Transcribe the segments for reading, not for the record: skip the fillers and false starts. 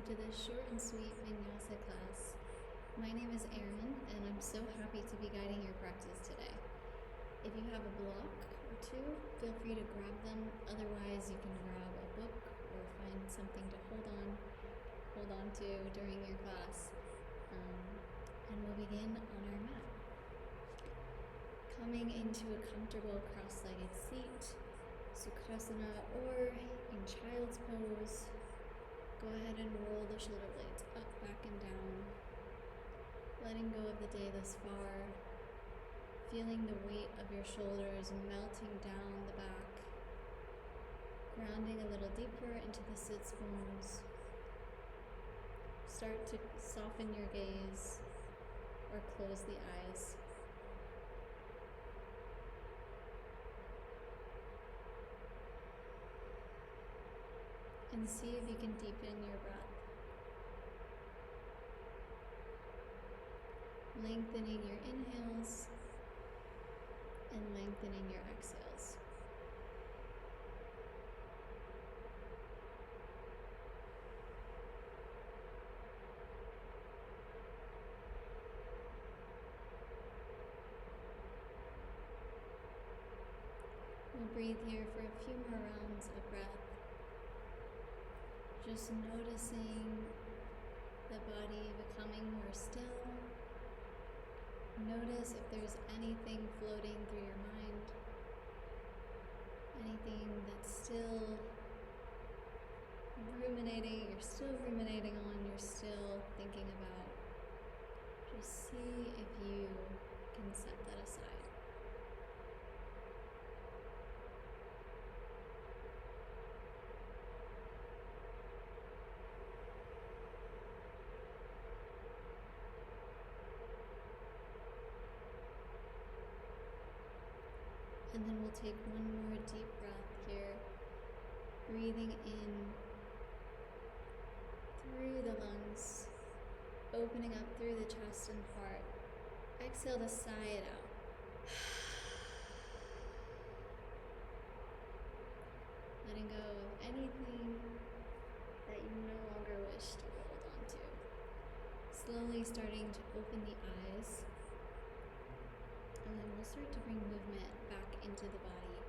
to this short and sweet Vinyasa class. My name is Erin, and I'm so happy to be guiding your practice today. If you have a block or two, feel free to grab them. Otherwise, you can grab a book or find something to hold on to during your class. And we'll begin on our mat. Coming into a comfortable cross-legged seat, Sukhasana, or in child's pose. Go ahead and roll the shoulder blades up, back, and down. Letting go of the day thus far. Feeling the weight of your shoulders melting down the back. Grounding a little deeper into the sits bones. Start to soften your gaze or close the eyes. And see if you can deepen your breath. Lengthening your inhales and lengthening your exhales. We'll breathe here for a few more rounds of breath. Just noticing the body becoming more still. Notice if there's anything floating through your mind, anything that's still ruminating, you're still ruminating on, you're still thinking about. Just see if you can set that aside. And then we'll take one more deep breath here, breathing in through the lungs, opening up through the chest and heart. Exhale to sigh it out. Letting go of anything that you no longer wish to hold on to. Slowly starting to open the eyes. And then we'll start to bring movement back into the body.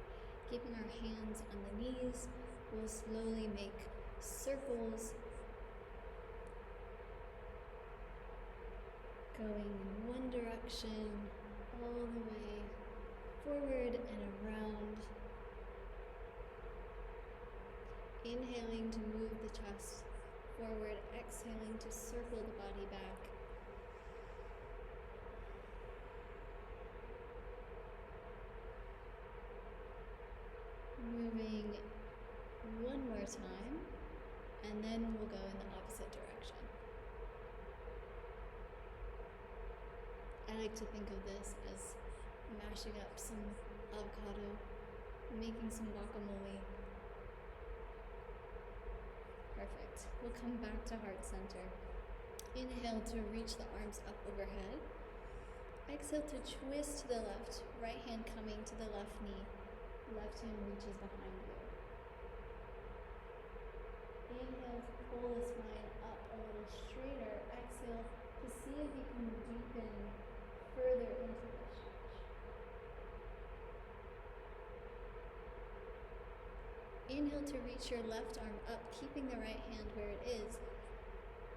Keeping our hands on the knees, we'll slowly make circles going in one direction all the way forward and around. Inhaling to move the chest forward, exhaling to circle the body back. Moving one more time, and then we'll go in the opposite direction. I like to think of this as mashing up some avocado, making some guacamole. Perfect. We'll come back to heart center. Inhale to reach the arms up overhead. Exhale to twist to the left, right hand coming to the left knee. Left hand reaches behind you. Inhale to pull the spine up a little straighter. Exhale to see if you can deepen further into the stretch. Inhale to reach your left arm up, keeping the right hand where it is.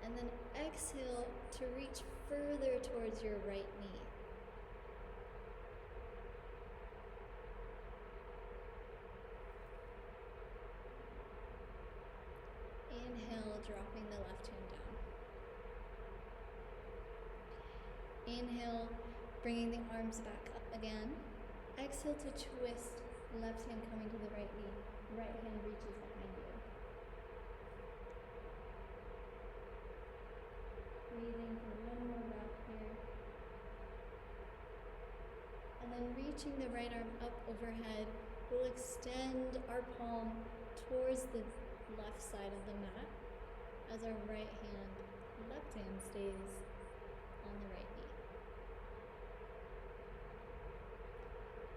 And then exhale to reach further towards your right knee. Inhale, dropping the left hand down. Inhale, bringing the arms back up again. Exhale to twist, left hand coming to the right knee. Right hand reaches behind you. Breathing for one more breath here. And then reaching the right arm up overhead, we'll extend our palm towards the left side of the mat as our left hand stays on the right knee.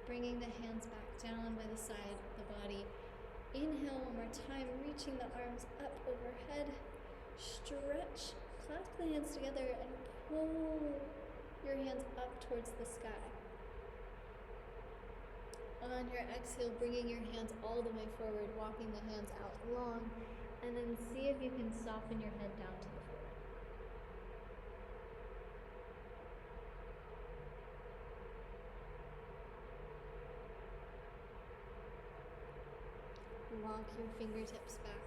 Bringing the hands back down by the side of the body. Inhale one more time, reaching the arms up overhead. stretch, clasp the hands together and pull your hands up towards the sky. On your exhale, bringing your hands all the way forward, walking the hands out long, and then see if you can soften your head down to the floor. Walk your fingertips back.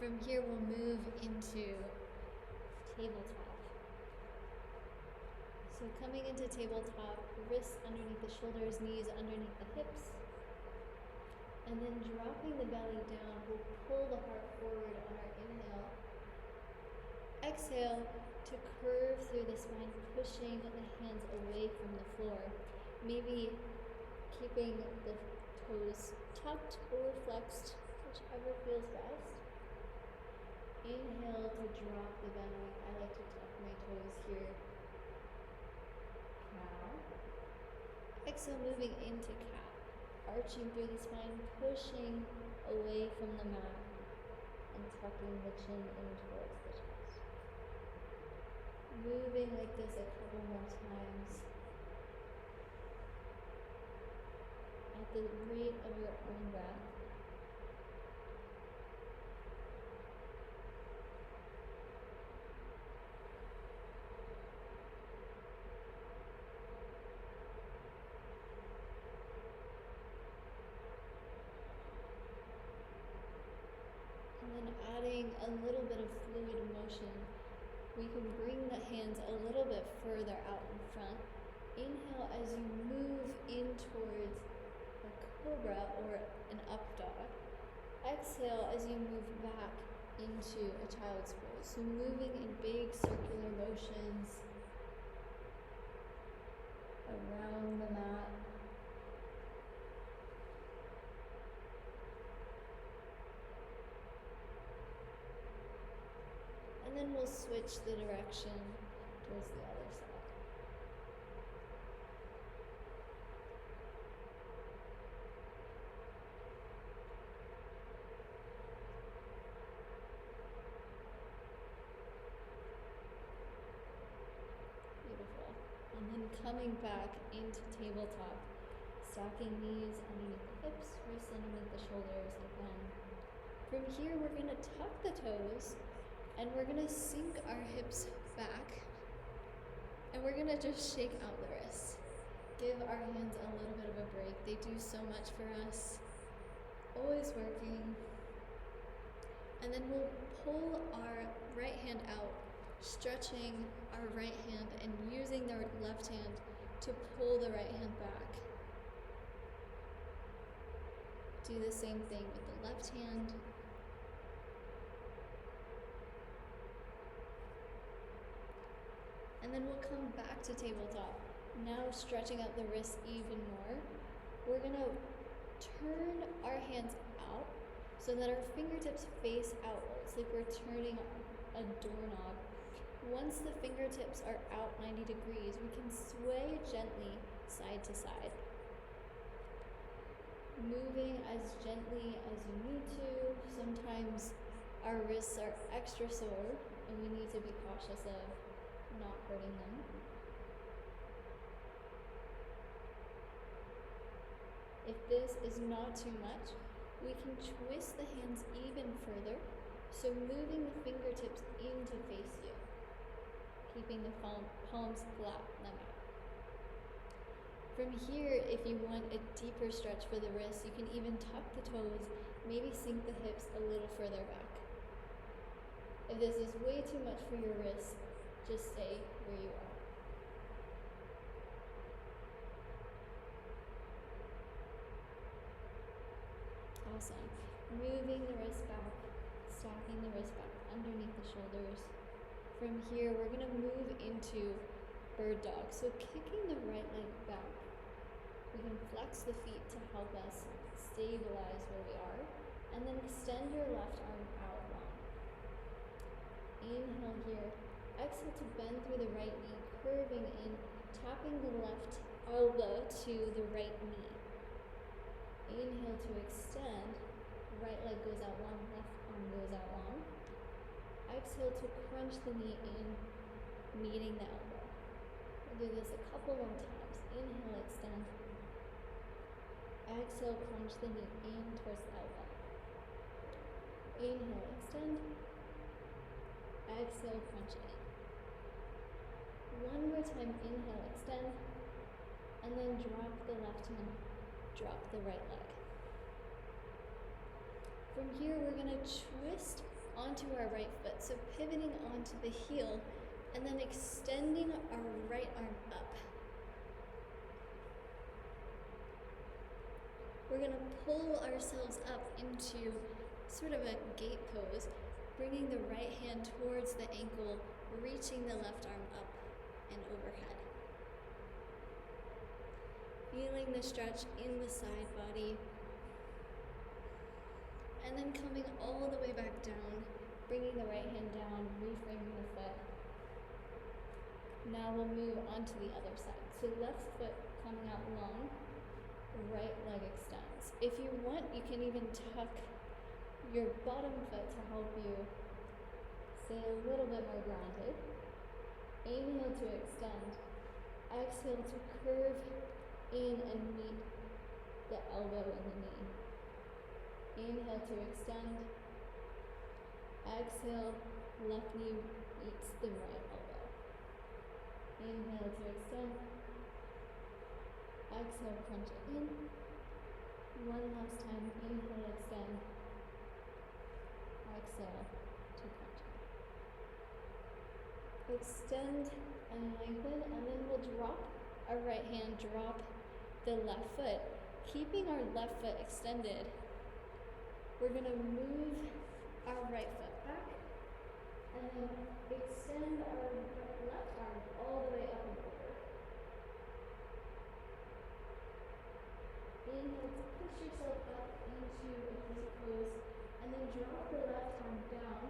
From here, we'll move into tabletop. So coming into tabletop, wrists underneath the shoulders, knees underneath the hips. And then dropping the belly down, we'll pull the heart forward on our inhale. Exhale to curve through the spine, pushing the hands away from the floor. Maybe keeping the toes tucked or flexed, whichever feels best. Inhale to drop the belly. I like to tuck my toes here. Cow. Exhale, moving into cat. Arching through the spine, pushing away from the mat, and tucking the chin in towards the chest. Moving like this a couple more times. At the rate of your own breath. And then adding a little bit of fluid motion, we can bring the hands a little bit further out in front. Inhale as you move in towards a cobra or an up dog. Exhale as you move back into a child's pose. So moving in big circular motions around the mat. And then we'll switch the direction towards the other side. Beautiful. And then coming back into tabletop, stacking knees underneath the hips, wrists underneath the shoulders again. From here, we're going to tuck the toes. And we're going to sink our hips back, and we're going to just shake out the wrists. Give our hands a little bit of a break. They do so much for us. Always working. And then we'll pull our right hand out, stretching our right hand and using the left hand to pull the right hand back. Do the same thing with the left hand. And then we'll come back to tabletop. Now stretching out the wrists even more. We're going to turn our hands out so that our fingertips face outwards, like we're turning a doorknob. Once the fingertips are out 90 degrees, we can sway gently side to side. Moving as gently as you need to. Sometimes our wrists are extra sore and we need to be cautious of not hurting them. If this is not too much, we can twist the hands even further, so moving the fingertips in to face you, keeping the palms flat on the mat. From here, if you want a deeper stretch for the wrists, you can even tuck the toes, maybe sink the hips a little further back. If this is way too much for your wrists, just stay where you are. Awesome. Moving the wrist back, stacking the wrist back underneath the shoulders. From here, we're going to move into bird dog. So kicking the right leg back. We can flex the feet to help us stabilize where we are. And then extend your left arm out long. Inhale here. Exhale to bend through the right knee, curving in, tapping the left elbow to the right knee. Inhale to extend, right leg goes out long, left arm goes out long. to crunch the knee in, meeting the elbow. We'll do this a couple more times. Inhale, extend. Exhale, crunch the knee in towards the elbow. Inhale, extend. Exhale, crunch it in. One more time, inhale, extend. And then drop the left hand, drop the right leg. From here, we're going to twist onto our right foot. So pivoting onto the heel and then extending our right arm up. We're going to pull ourselves up into sort of a gate pose, bringing the right hand towards the ankle, reaching the left arm up and overhead. Feeling the stretch in the side body. And then coming all the way back down, bringing the right hand down, reframing the foot. Now we'll move on to the other side. So left foot coming out long, right leg extends. If you want, you can even tuck your bottom foot to help you stay a little bit more grounded. Inhale to extend. Exhale to curve in and meet the elbow and the knee. Inhale to extend. Exhale, left knee meets the right elbow. Inhale to extend. Exhale, crunch it in. One last time, inhale, extend. Exhale to crunch it. Extend and lengthen, and then we'll drop our right hand, drop the left foot. Keeping our left foot extended, we're going to move our right foot back and then extend our left arm all the way up and over. Inhale to push yourself up into a plank pose and then drop the left arm down,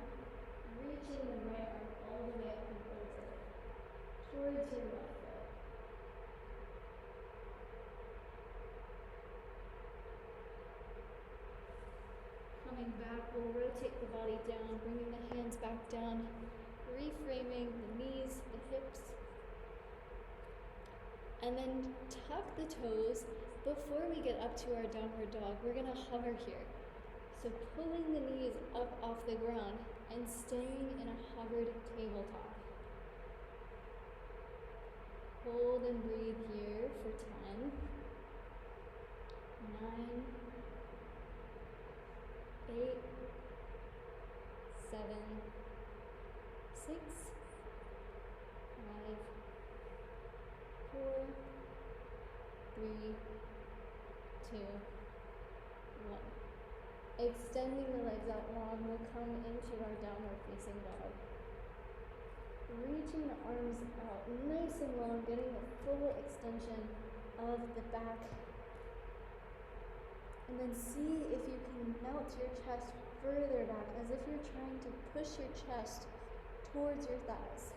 reaching the right arm all the way up and over towards your left foot. Coming back, we'll rotate the body down, bringing the hands back down, reframing the knees, the hips, and then tuck the toes. Before we get up to our downward dog, we're going to hover here. So pulling the knees up off the ground and staying in a hovered tabletop. Hold and breathe here for 10, 9, 8, 7, 6, 5, 4, 3, 2, 1. Extending the legs out long, we'll come into our downward facing dog. Reaching the arms out nice and long, getting the full extension of the back. And then see if you can melt your chest further back, as if you're trying to push your chest towards your thighs.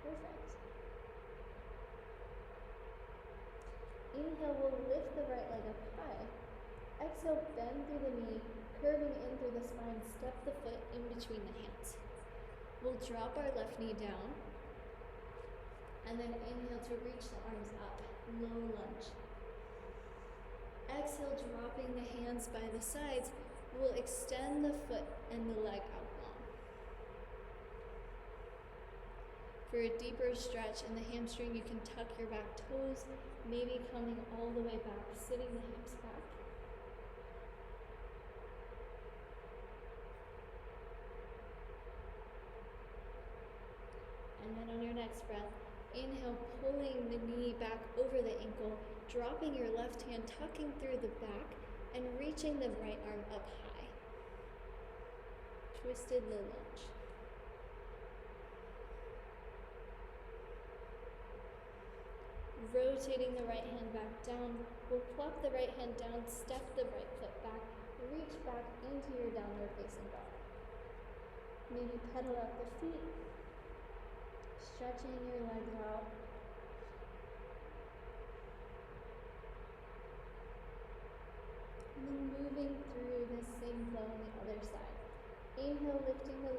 Perfect. Inhale, we'll lift the right leg up high. Exhale, bend through the knee, curving in through the spine, step the foot in between the hands. We'll drop our left knee down, and then inhale to reach the arms up, low lunge. Exhale, dropping the hands by the sides, we'll extend the foot and the leg out long. For a deeper stretch in the hamstring, you can tuck your back toes, maybe coming all the way back, sitting the hips back. And then on your next breath, inhale, pulling the knee back over the ankle, dropping your left hand, tucking through the back, and reaching the right arm up high. Twisted low lunge. Rotating the right hand back down, we'll plop the right hand down, step the right foot back, reach back into your downward facing dog. Maybe pedal up the feet, stretching your legs out. And then moving through this same flow in the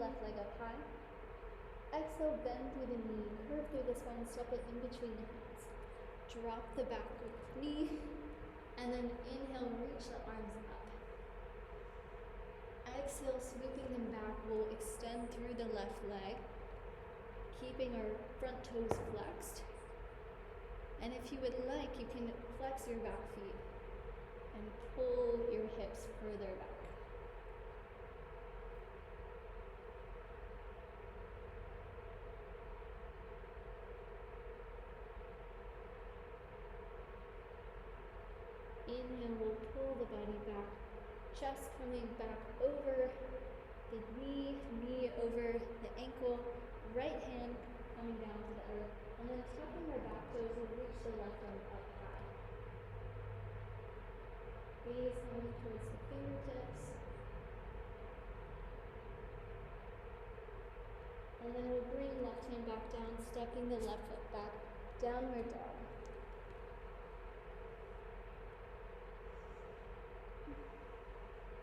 left leg up high. Exhale, bend through the knee, curve through the spine, step it in between the hands. Drop the back knee, and then inhale, reach the arms up. Exhale, sweeping them back, we'll extend through the left leg, keeping our front toes flexed. And if you would like, you can flex your back feet and pull your hips further back. Inhale, we'll pull the body back, chest coming back over the knee, knee over the ankle, right hand coming down to the elbow, and then tucking our back toes, we'll reach the left arm up high. Gaze coming towards the fingertips. And then we'll bring left hand back down, stepping the left foot back, downward dog.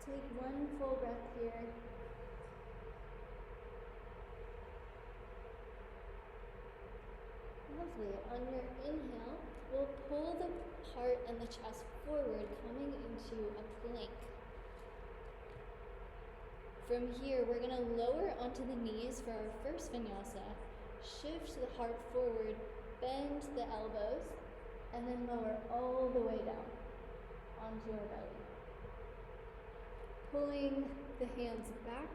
Take one full breath here. Lovely. On your inhale, we'll pull the heart and the chest forward, coming into a plank. From here, we're going to lower onto the knees for our first vinyasa. Shift the heart forward, bend the elbows, and then lower all the way down onto our belly. Pulling the hands back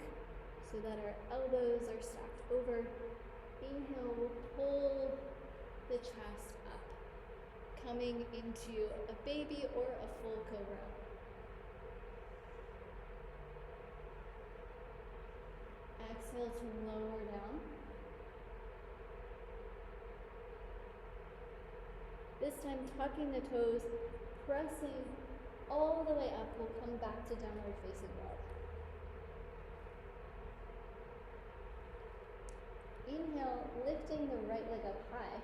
so that our elbows are stacked over. Inhale, we'll pull the chest up, coming into a baby or a full cobra. Exhale to lower down. This time tucking the toes, pressing all the way up, we'll come back to downward facing dog. Inhale, lifting the right leg up high.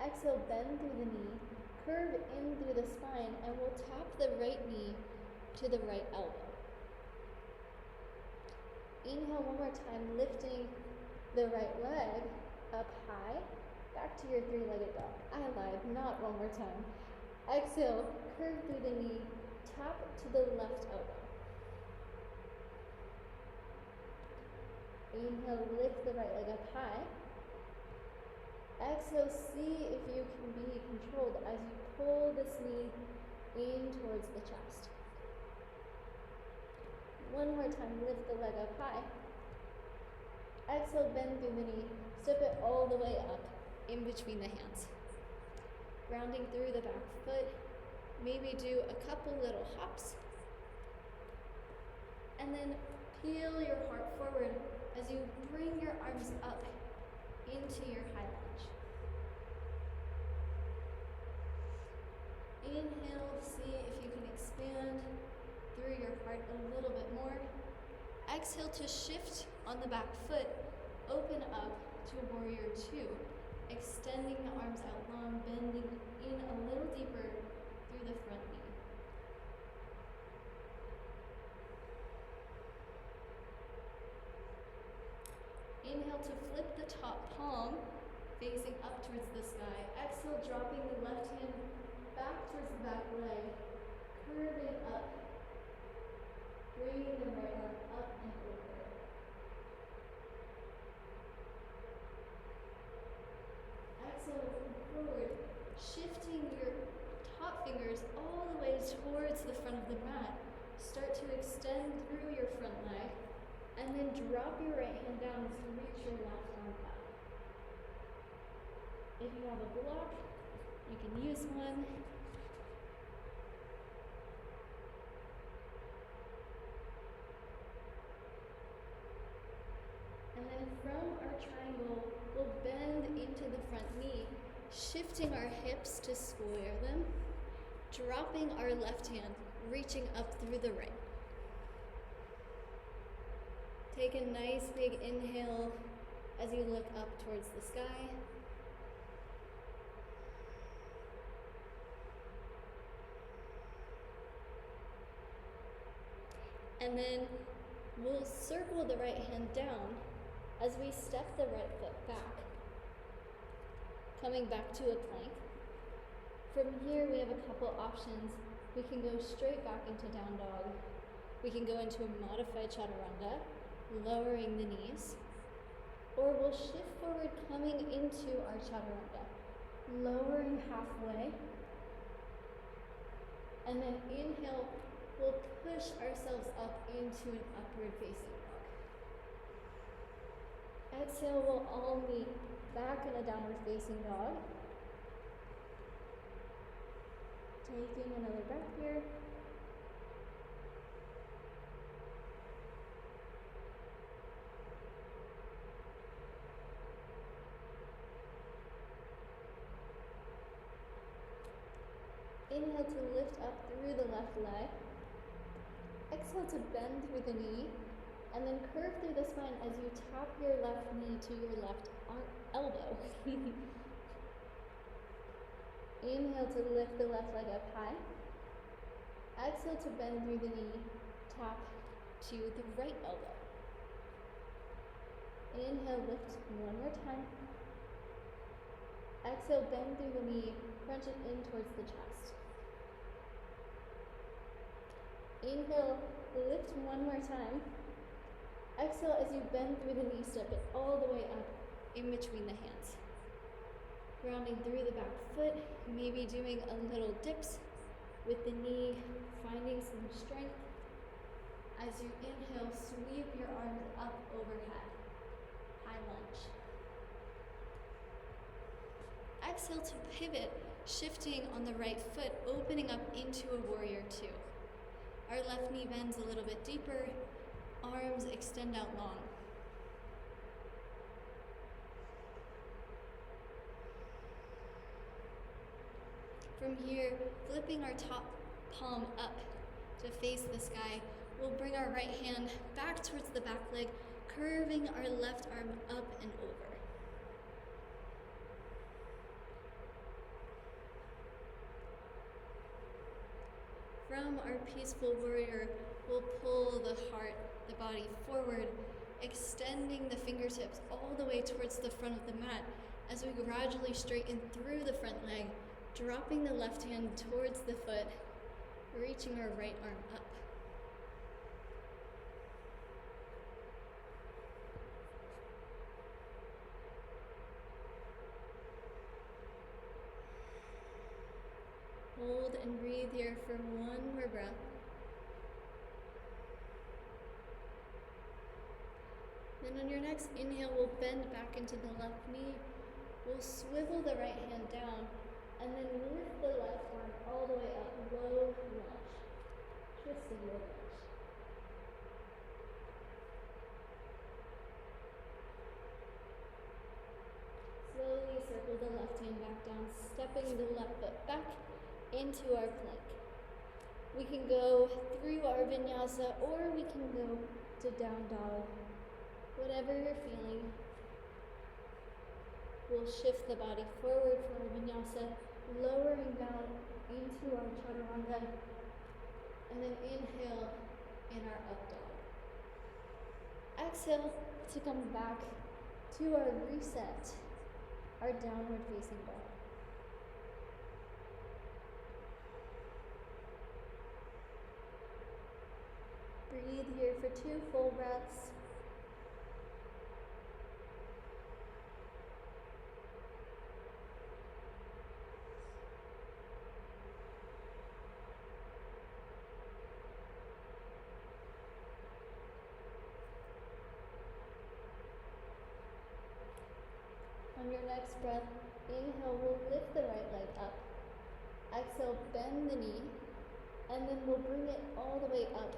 Exhale, bend through the knee, curve in through the spine, and we'll tap the right knee to the right elbow. Inhale one more time, lifting the right leg up high, back to your three-legged dog. I lied, not one more time. Exhale, curve through the knee, tap to the left elbow. Inhale, lift the right leg up high. Exhale, see if you can be controlled as you pull this knee in towards the chest. One more time, lift the leg up high. Exhale, bend through the knee, step it all the way up in between the hands. Grounding through the back foot, maybe do a couple little hops. And then peel your heart forward as you bring your arms up into your high lunge. Inhale, see if you can expand through your heart a little bit more. Exhale to shift on the back foot, open up to warrior two. Extending the arms out long, bending in a little deeper through the front knee. Inhale to flip the top palm, facing up towards the sky. Exhale, dropping the left hand back towards the back leg, curving up, bringing the right arm up and over. Exhale, move forward, shifting your top fingers all the way towards the front of the mat. Start to extend through your front leg, and then drop your right hand down to reach your left arm up. If you have a block, you can use one. And then from our triangle, we'll bend into the front knee, shifting our hips to square them, dropping our left hand, reaching up through the right. Take a nice big inhale as you look up towards the sky. And then we'll circle the right hand down as we step the right foot back, coming back to a plank. From here, we have a couple options. We can go straight back into down dog. We can go into a modified chaturanga, lowering the knees, or we'll shift forward coming into our chaturanga, lowering halfway, and then inhale, we'll push ourselves up into an upward facing dog. Exhale, we'll all meet back in a downward facing dog. Taking another breath here. Inhale to lift up through the left leg. Exhale to bend through the knee, and then curve through the spine as you tap your left knee to your left elbow. Inhale to lift the left leg up high. Exhale to bend through the knee, tap to the right elbow. Inhale, lift one more time. Exhale, bend through the knee, crunch it in towards the chest. Inhale, lift one more time. Exhale as you bend through the knee, step it all the way up in between the hands. Grounding through the back foot, maybe doing a little dips with the knee, finding some strength. As you inhale, sweep your arms up overhead. High lunge. Exhale to pivot, shifting on the right foot, opening up into a warrior two. Our left knee bends a little bit deeper, arms extend out long. From here, flipping our top palm up to face the sky, we'll bring our right hand back towards the back leg, curving our left arm up and over. From our peaceful warrior, we'll pull the heart, the body forward, extending the fingertips all the way towards the front of the mat as we gradually straighten through the front leg, dropping the left hand towards the foot, reaching our right arm up. Hold and breathe here for one more breath. Then on your next inhale, we'll bend back into the left knee. We'll swivel the right hand down and then lift the left arm all the way up, low lunge. Just a low lunge. Slowly circle the left hand back down, stepping the left foot back into our plank. We can go through our vinyasa or we can go to down dog. Whatever you're feeling. We'll shift the body forward for our vinyasa, lowering down into our chaturanga, and then inhale in our up dog. Exhale to come back to our reset, our downward facing dog. Breathe here for 2 full breaths. On your next breath, inhale, we'll lift the right leg up. Exhale, bend the knee, and then we'll bring it all the way up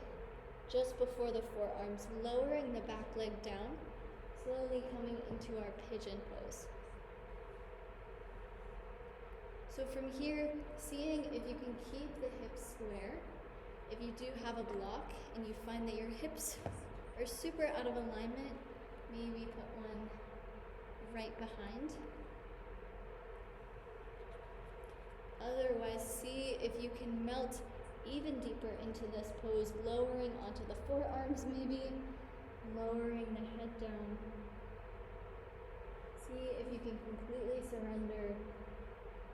just before the forearms, lowering the back leg down, slowly coming into our pigeon pose. So from here, seeing if you can keep the hips square. If you do have a block and you find that your hips are super out of alignment, maybe put one right behind. Otherwise, see if you can melt even deeper into this pose, lowering onto the forearms maybe, lowering the head down. See if you can completely surrender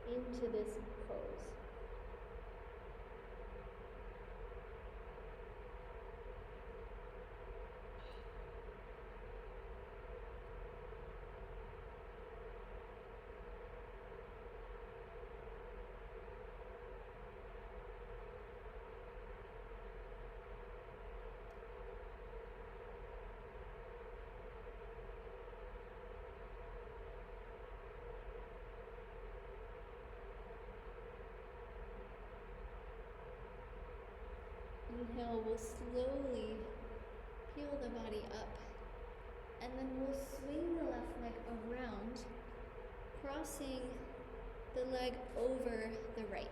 into this pose. Inhale, we'll slowly peel the body up, and then we'll swing the left leg around, crossing the leg over the right,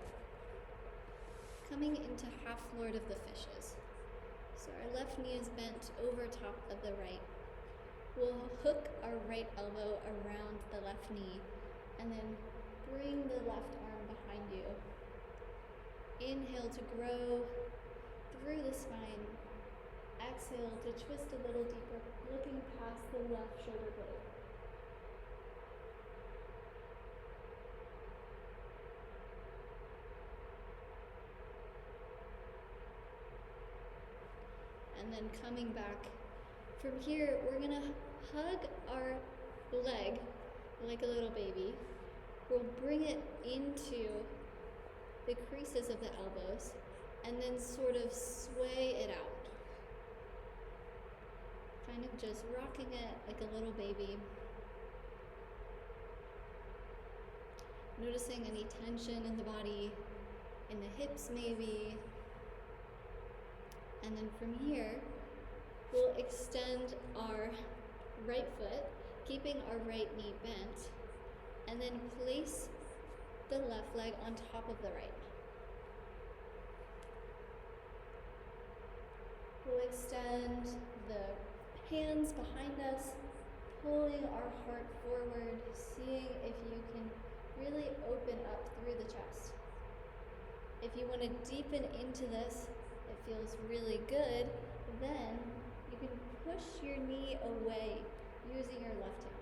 coming into half Lord of the Fishes. So our left knee is bent over top of the right. We'll hook our right elbow around the left knee, and then bring the left arm behind you. Inhale to grow through the spine. Exhale to twist a little deeper, looking past the left shoulder blade. And then coming back. From here, we're gonna hug our leg like a little baby. We'll bring it into the creases of the elbows, and then sort of sway it out. Kind of just rocking it like a little baby. Noticing any tension in the body, in the hips maybe. And then from here, we'll extend our right foot, keeping our right knee bent, and then place the left leg on top of the right. We'll extend the hands behind us, pulling our heart forward, seeing if you can really open up through the chest. If you want to deepen into this, it feels really good, then you can push your knee away using your left hand.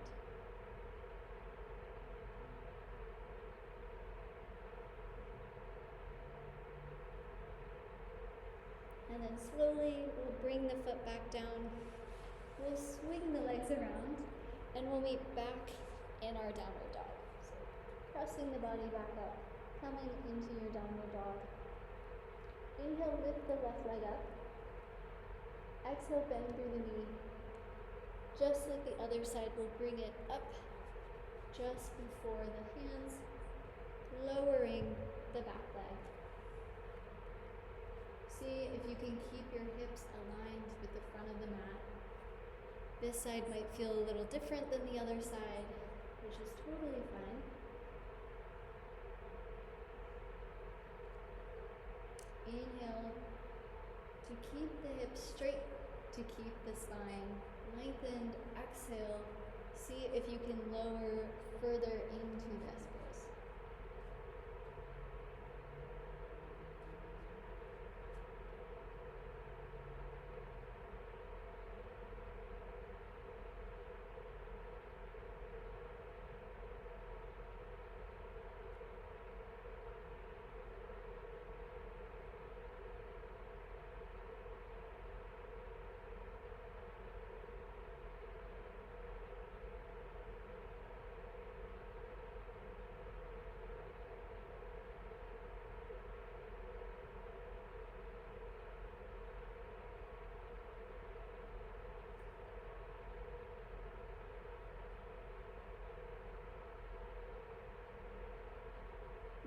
And then slowly, we'll bring the foot back down. We'll swing the legs around, and we'll meet back in our downward dog. So pressing the body back up, coming into your downward dog. Inhale, lift the left leg up. Exhale, bend through the knee. Just like the other side, we'll bring it up just before the hands, lowering the back leg. See if you can keep your hips aligned with the front of the mat. This side might feel a little different than the other side, which is totally fine. Inhale to keep the hips straight, to keep the spine lengthened. Exhale, see if you can lower further into this pose.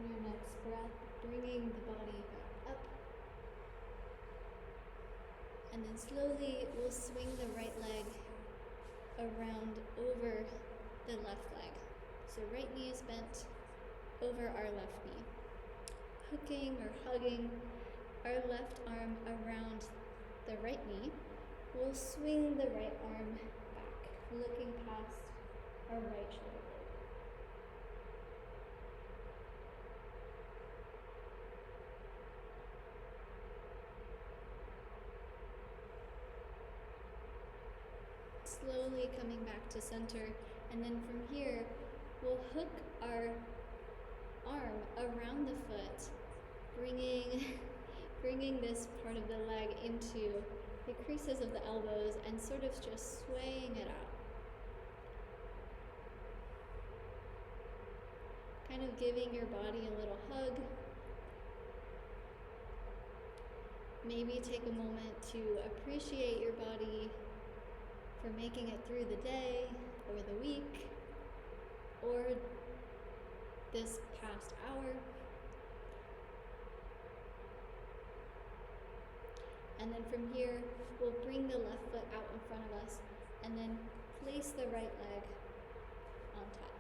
Your next breath, bringing the body back up. And then slowly we'll swing the right leg around over the left leg. So right knee is bent over our left knee. Hooking or hugging our left arm around the right knee. We'll swing the right arm back, looking past our right shoulder. slowly coming back to center. And then from here, we'll hook our arm around the foot, bringing this part of the leg into the creases of the elbows and sort of just swaying it out. Kind of giving your body a little hug. Maybe take a moment to appreciate your body for making it through the day or the week or this past hour. And then from here, we'll bring the left foot out in front of us and then place the right leg on top.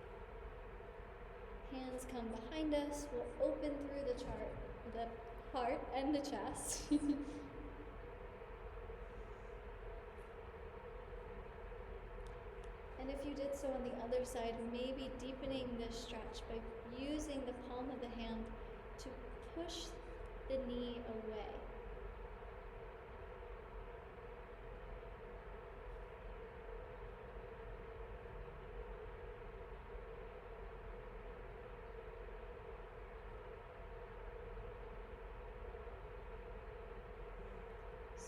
Hands come behind us. We'll open through the heart and the chest. And if you did so on the other side, maybe deepening this stretch by using the palm of the hand to push the knee away.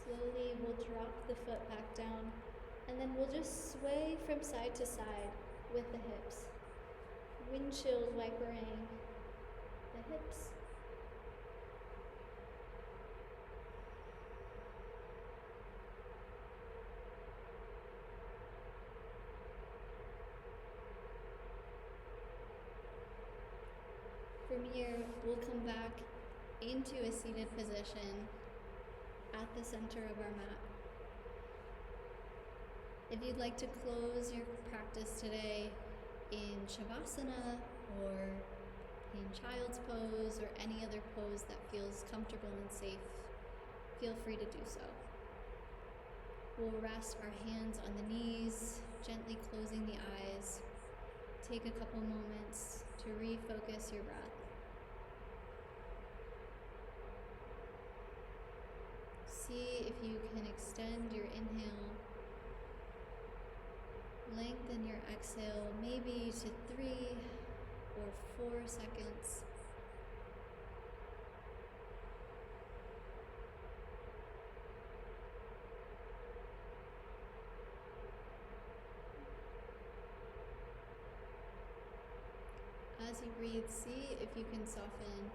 Slowly, we'll drop the foot back down, and then we'll just sway from side to side with the hips. Windshield wipering the hips. From here, we'll come back into a seated position at the center of our mat. If you'd like to close your practice today in Shavasana or in Child's Pose or any other pose that feels comfortable and safe, feel free to do so. We'll rest our hands on the knees, gently closing the eyes. Take a couple moments to refocus your breath. See if you can extend your inhale, lengthen your exhale maybe to 3 or 4 seconds. As you breathe, see if you can soften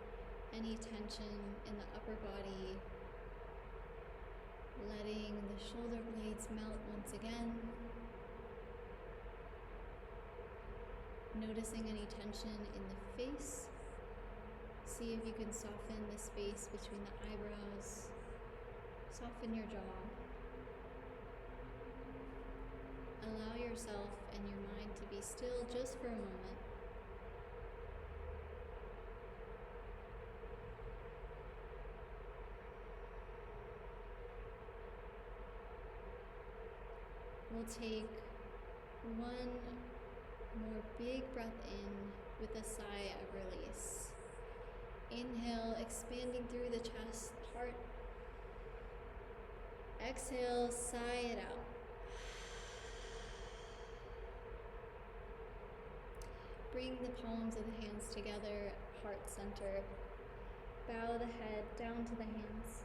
any tension in the upper body, letting the shoulder blades melt once again. Noticing any tension in the face. See if you can soften the space between the eyebrows. Soften your jaw. Allow yourself and your mind to be still just for a moment. We'll take one more big breath in with a sigh of release. Inhale, expanding through the chest, heart. Exhale, sigh it out. Bring the palms of the hands together, heart center. Bow the head down to the hands.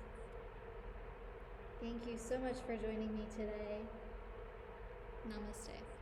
Thank you so much for joining me today. Namaste.